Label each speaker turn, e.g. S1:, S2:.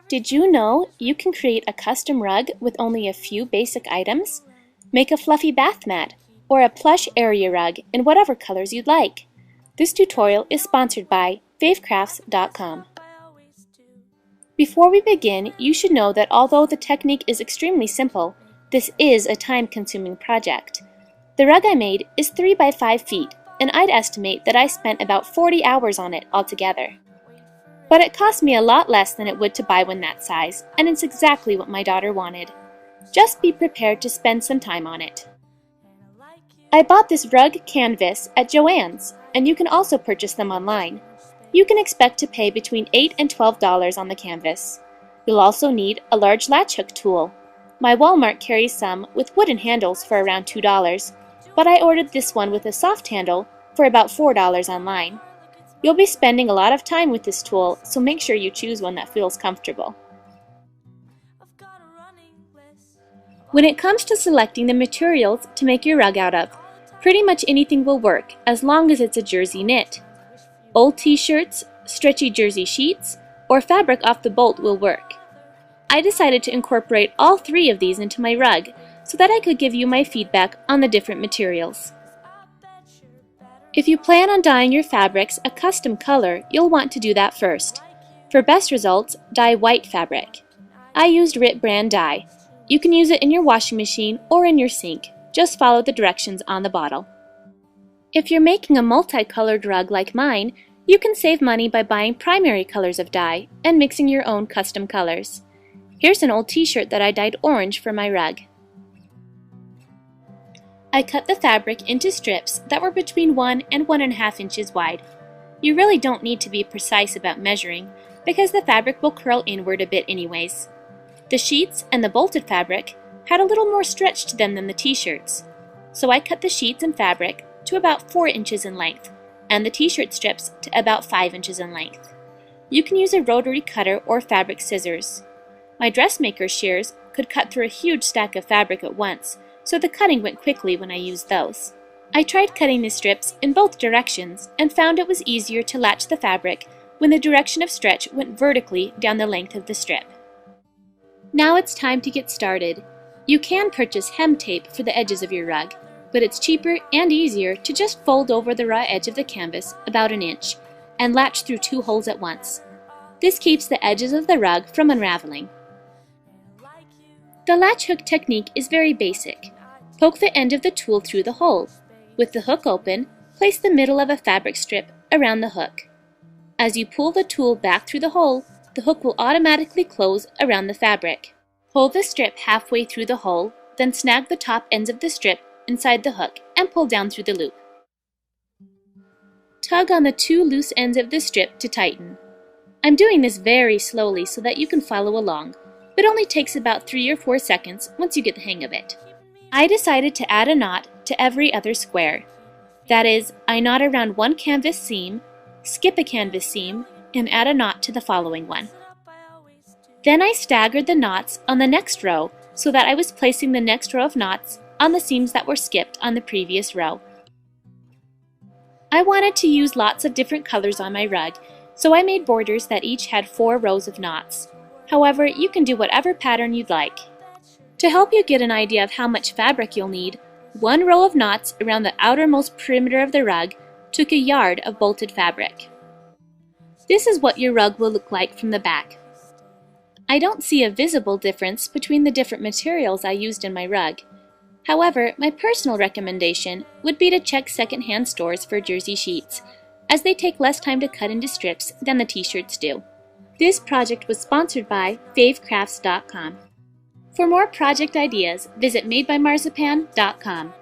S1: Did you know you can create a custom rug with only a few basic items? Make a fluffy bath mat or a plush area rug in whatever colors you'd like. This tutorial is sponsored by favecrafts.com. Before we begin, you should know that although the technique is extremely simple, this is a time-consuming project. The rug I made is 3 by 5 feet, and I'd estimate that I spent about 40 hours on it altogether. But it cost me a lot less than it would to buy one that size, and it's exactly what my daughter wanted. Just be prepared to spend some time on it. I bought this rug canvas at Joann's, and you can also purchase them online. You can expect to pay between $8 and $12 on the canvas. You'll also need a large latch hook tool. My Walmart carries some with wooden handles for around $2, but I ordered this one with a soft handle for about $4 online. You'll be spending a lot of time with this tool, so make sure you choose one that feels comfortable. When it comes to selecting the materials to make your rug out of, pretty much anything will work as long as it's a jersey knit. Old t-shirts, stretchy jersey sheets, or fabric off the bolt will work. I decided to incorporate all 3 of these into my rug so that I could give you my feedback on the different materials. If you plan on dyeing your fabrics a custom color, you'll want to do that first. For best results, dye white fabric. I used RIT brand dye. You can use it in your washing machine or in your sink. Just follow the directions on the bottle. If you're making a multicolored rug like mine, you can save money by buying primary colors of dye and mixing your own custom colors. Here's an old t-shirt that I dyed orange for my rug. I cut the fabric into strips that were between 1 and 1.5 inches wide. You really don't need to be precise about measuring because the fabric will curl inward a bit anyways. The sheets and the bolted fabric had a little more stretch to them than the t-shirts, so I cut the sheets and fabric to about 4 inches in length and the t-shirt strips to about 5 inches in length. You can use a rotary cutter or fabric scissors. My dressmaker shears could cut through a huge stack of fabric at once, so the cutting went quickly when I used those. I tried cutting the strips in both directions and found it was easier to latch the fabric when the direction of stretch went vertically down the length of the strip. Now it's time to get started. You can purchase hem tape for the edges of your rug, but it's cheaper and easier to just fold over the raw edge of the canvas about 1 inch and latch through 2 holes at once. This keeps the edges of the rug from unraveling. The latch hook technique is very basic. Poke the end of the tool through the hole. With the hook open, place the middle of a fabric strip around the hook. As you pull the tool back through the hole, the hook will automatically close around the fabric. Pull the strip halfway through the hole, then snag the top ends of the strip inside the hook and pull down through the loop. Tug on the 2 loose ends of the strip to tighten. I'm doing this very slowly so that you can follow along, but only takes about 3 or 4 seconds once you get the hang of it. I decided to add a knot to every other square. That is, I knot around 1 canvas seam, skip a canvas seam, and add a knot to the following one. Then I staggered the knots on the next row so that I was placing the next row of knots on the seams that were skipped on the previous row. I wanted to use lots of different colors on my rug, so I made borders that each had 4 rows of knots. However, you can do whatever pattern you'd like. To help you get an idea of how much fabric you'll need, 1 row of knots around the outermost perimeter of the rug took a yard of bolted fabric. This is what your rug will look like from the back. I don't see a visible difference between the different materials I used in my rug. However, my personal recommendation would be to check secondhand stores for jersey sheets, as they take less time to cut into strips than the t-shirts do. This project was sponsored by favecrafts.com. For more project ideas, visit madebymarzipan.com.